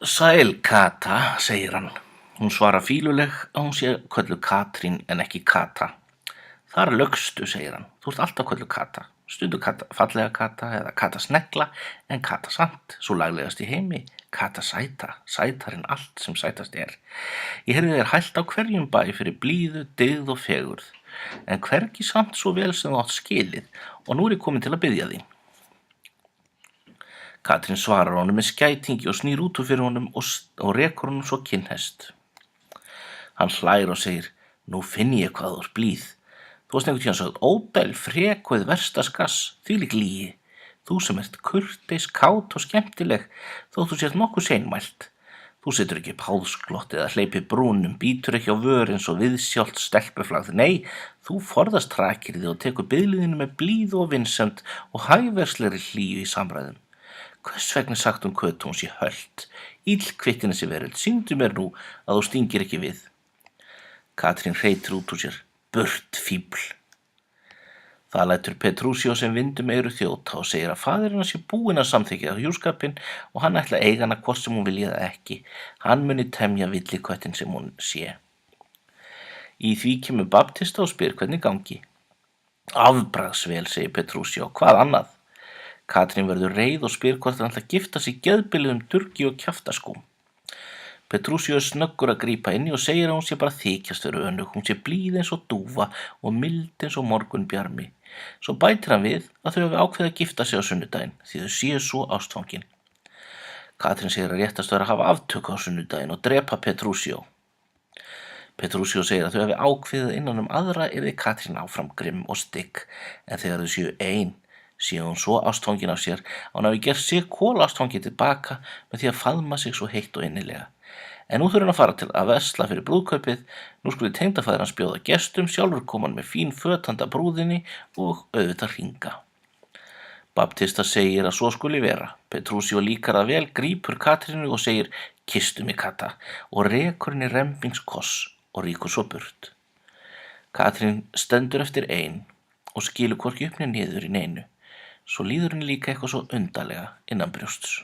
Sæl, Kata, segir hann. Hún svarar fýluleg að hún sé kölluð Katrín en ekki Kata. Þar lögstu, segir hann. Þú ert alltaf kölluð Kata. Stundum Kata, fallega Kata eða Kata snegla, en Kata samt, svo laglegast í heimi. Kata sæta, sætar en allt sem sætast er. Ég heyrði þér hælt á hverjum bæ fyrir blíðu, dygð og fegurð, en hvergi samt svo vel sem þú átt skilið, og nú er ég komin til að biðja þín. Katrín svarar honum með skætingi og snýr út úr fyrir honum og rekur honum svo kinnhest. Hann hlær og segir, nú finn ég hvað þú ert blíð. Þú varst einhvern tíðan sögð ódæl, frek og eð versta skass, þvílík lygi. Þú sem ert kurteis, kát og skemmtileg, þó þú sért nokkuð seinmælt. Þú setur ekki upp háðsglott eða hleypir brúnum, bítur ekki á vör eins og viðsjált stelpuflagð. Nei, þú forðast trakirði og tekur biðliðinu með blíðu og vinsemd og hægverslegri hlýju í samræðum. Hvers vegna sagt Kötu hún sé hölt? Illkvittin þessi veröld, syngdu mér nú að þú stingir ekki við. Katrín hreytir út úr sér, burt fíbl. Það lætur Petrúsíó sem vindum eyru þjóta og segir að faðir hennar sé búinn að samþykkja hjúskapinn og hann ætla að eiga hana hvort sem hún vilji það ekki. Hann muni temja villiköttin sem hún sé. Í því kemur Baptista og spyr hvernig gangi. Afbragðsvel, segir Petrúsíó, hvað annað? Katrín verður reið og spyr hvort hann ætla að gifta sig geðbiluðum durgi og kjaftaskóm. Petrúsíó er snöggur að grípa inn í og segir að hún sé bara þykjast vera önug, hún sé blíð eins og dúfa og mild eins og morgunbjarmi. Svo bætir hann við að þau hafi ákveðið að gifta sig á sunnudaginn, því þau séu svo ástfangin. Katrín segir að réttast vera að hafa aftöku á sunnudaginn og drepa Petrúsíó. Petrúsíó segir að þau hafi ákveðið innan aðra yrði Katrín áfram grimm og stygg, en þegar þau séu ein, séu hún svo ástfangin af sér að hún hafi gert sig kolástfangin tilbaka með því að faðma sig svo heitt og innilega. En nú þurfi hann að fara til að vesla fyrir brúðkaupið, nú skuli tengdafaðir hans bjóða gestum, sjálfur kom hann með fín föt handa brúðinni og auðvitað hringa. Baptista segir að svo skuli vera. Petrúsíó líkar það vel, grípur Katrínu og segir, kysstu mig Kata, og rekur henni rembingskoss og rýkur svo burt. Katrín stendur eftir ein og skilur hvorki upp né niður í neinu. Svo líður henni líka eitthvað svo undarlega innan brjósts.